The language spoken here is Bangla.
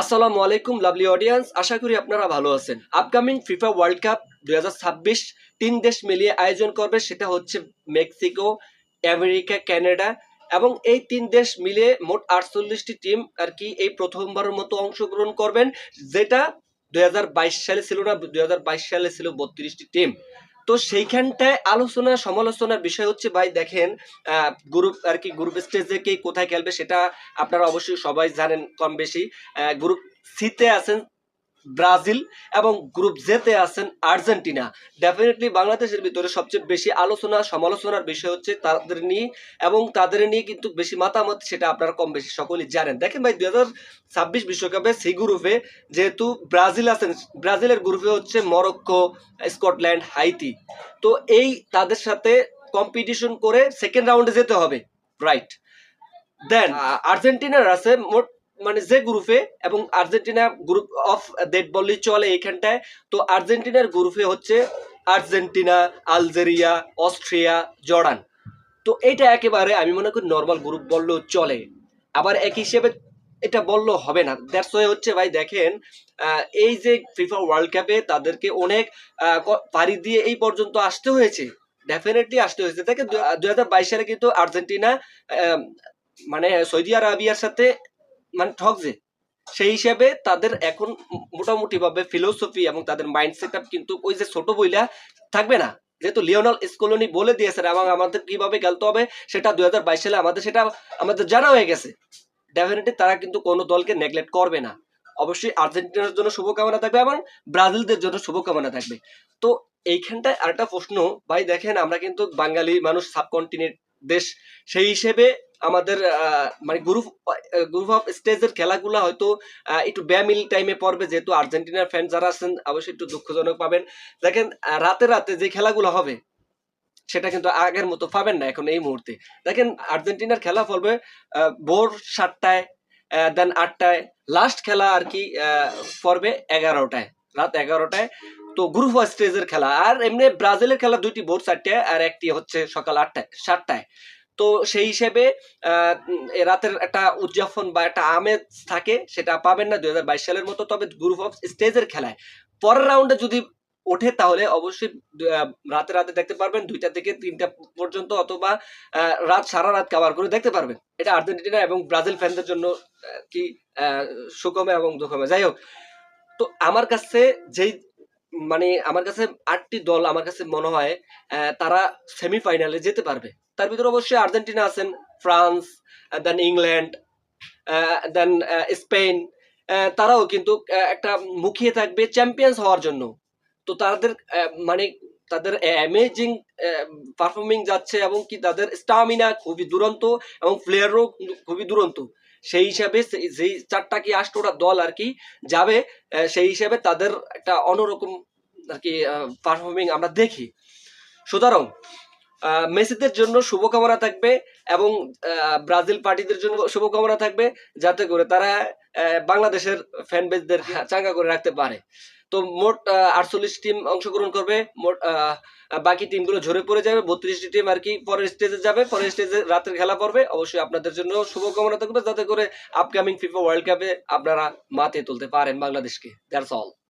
আসসালামু আলাইকুম লাভলি অডিয়েন্স, আশা করি আপনারা ভালো আছেন। আপকামিং ফিফা ওয়ার্ল্ড কাপ 2026 তিন দেশ মিলিয়ে আয়োজন করবে, সেটা হচ্ছে মেক্সিকো, আমেরিকা, কানাডা এবং এই তিন দেশ মিলে মোট 48টি টিম আর কি এই প্রথমবারের মতো অংশগ্রহণ করবেন, যেটা 2022 সালে ছিল না। 2022 সালে ছিল 32টি টিম। তো সেইখানটায় আলোচনা সমালোচনার বিষয় হচ্ছে ভাই দেখেন, গ্রুপ আর কি গ্রুপ স্টেজে কে কোথায় খেলবে সেটা আপনারা অবশ্যই সবাই জানেন কম বেশি। গ্রুপ সিতে আছেন ব্রাজিল এবং গ্রুপ জেতে আছেন আর্জেন্টিনা। ডেফিনেটলি বাংলাদেশের ভিতরে সবচেয়ে বেশি আলোচনা সমালোচনার বিষয় হচ্ছে তাদের নিয়ে, এবং তাদের নিয়ে কিন্তু বেশি মতামত, সেটা আপনারা কম বেশি সকলেই জানেন। দেখেন ভাই 2026 বিশ্বকাপে সেই গ্রুপে যেহেতু ব্রাজিল আছেন, ব্রাজিলের গ্রুপে হচ্ছে মরক্কো, স্কটল্যান্ড, হাইতি। তো এই তাদের সাথে কম্পিটিশন করে সেকেন্ড রাউন্ডে যেতে হবে, রাইট? দেন আর্জেন্টিনার আছে মোট মানে যে গ্রুপে, এবং আর্জেন্টিনা গ্রুপ অফ ডেড বললেই চলে এইখানটায়। তো আর্জেন্টিনার গ্রুপে হচ্ছে আর্জেন্টিনা, আলজেরিয়া, অস্ট্রিয়া, জর্ডান। তো এইটা একেবারে আমি মনে করি নর্মাল গ্রুপ বললেও চলে। আবার এক হিসেবে এটা বললেও হবে না। দ্যাটস ওয়াই হচ্ছে ভাই দেখেন, এই যে ফিফা ওয়ার্ল্ড কাপে তাদেরকে অনেক পাড়ি দিয়ে এই পর্যন্ত আসতে হয়েছে। ডেফিনেটলি আসতে হয়েছে। দেখেন 2022 সালে কিন্তু আর্জেন্টিনা মানে সৌদি আরবিয়ার সাথে মানে ঠকছে। সেই হিসাবে তাদের এখন মোটামুটি ভাবে ফিলোসফি এবং তাদের মাইন্ড সেট আপ কিন্তু ওই যে ছোট বইলা থাকবে না। যেহেতু লিওনাল স্কলোনি বলে দিয়েছেন এবং আমাদের কিভাবে খেলতে হবে সেটা 2022 সালে সেটা আমাদের জানা হয়ে গেছে। ডেফিনেটলি তারা কিন্তু কোনো দলকে নেগলেক্ট করবে না। অবশ্যই আর্জেন্টিনার জন্য শুভকামনা থাকবে এবং ব্রাজিলদের জন্য শুভকামনা থাকবে। তো এইখানটায় আরেকটা প্রশ্ন ভাই দেখেন, আমরা কিন্তু বাঙালি মানুষ, সাবকন্টিনেন্ট দেশ, সেই হিসেবে আমাদের মানে গ্রুপ অফ স্টেজের খেলাগুলো হয়তো একটু ব্যামিল টাইমে পড়বে, যেহেতু আর্জেন্টিনার ফ্যান যারা আছেন অবশ্যই একটু দুঃখজনক পাবেন। দেখেন রাতে রাতে যে খেলাগুলো হবে সেটা কিন্তু আগের মতো পাবেন না এখন এই মুহূর্তে। দেখেন আর্জেন্টিনার খেলা পড়বে ভোর 7টায়, দেন 8টায়, লাস্ট খেলা আর কি পড়বে 11টায়, রাত 11টায়। তো গ্রুপ স্টেজের খেলা। আর এমনি ব্রাজিলের খেলা দুইটি ভোর 4টায় আর একটি হচ্ছে সকাল 8টায় 7টায়। তো সেই হিসেবে রাতের একটা উদযাপন বা একটা আমেজ থাকে, সেটা পাবেন না 2022 সালের মতো। তবে গ্রুপ অফ স্টেজের খেলায় পরের রাউন্ডে যদি ওঠে তাহলে অবশ্যই রাতে রাতে দেখতে পারবেন 2টা থেকে 3টা পর্যন্ত, অথবা সারা রাত কভার করে দেখতে পারবেন। এটা আর্জেন্টিনা এবং ব্রাজিল ফ্যানদের জন্য কি সুখমে এবং দুঃখমে, যাই হোক। তো আমার কাছে যেই মানে আমার কাছে 8টি দল আমার কাছে মনে হয় তারা সেমিফাইনালে যেতে পারবে। তার ভিতরে অবশ্যই আর্জেন্টিনা আছেন, ফ্রান্স, দেন ইংল্যান্ড, দেন স্পেন। তারাও কিন্তু একটা মুখিয়ে থাকবে চ্যাম্পিয়ন্স হওয়ার জন্য। তো তাদের মানে তাদের অ্যামেজিং পারফর্মিং যাচ্ছে, এবং কি তাদের স্টামিনা খুবই দুরন্ত এবং প্লেয়ারও খুবই দুরন্ত। সেই হিসাবে যেই 4টা কি 8টা দল আর কি যাবে, সেই হিসাবে তাদের একটা অন্যরকম আর কি পারফর্মিং আমরা দেখি। সুতরাং মেসিদের জন্য শুভকামনা থাকবে এবং ব্রাজিল পার্টিদের জন্য শুভকামনা থাকবে, যাতে করে তারা বাংলাদেশের ফ্যান বেসদের চাঙ্গা করে রাখতে পারে। তো মোট 48 টিম অংশগ্রহণ করবে। মোট বাকি টিমগুলো ঝরে পড়ে যাবে। 32টি টিম আর কি পরের স্টেজে যাবে। পরের স্টেজে রাতের খেলা পড়বে। অবশ্যই আপনাদের জন্য শুভকামনা থাকবে, যাতে করে আপকামিং ফিফা ওয়ার্ল্ড কাপে আপনারা মাতিয়ে তুলতে পারেন বাংলাদেশকে। That's all.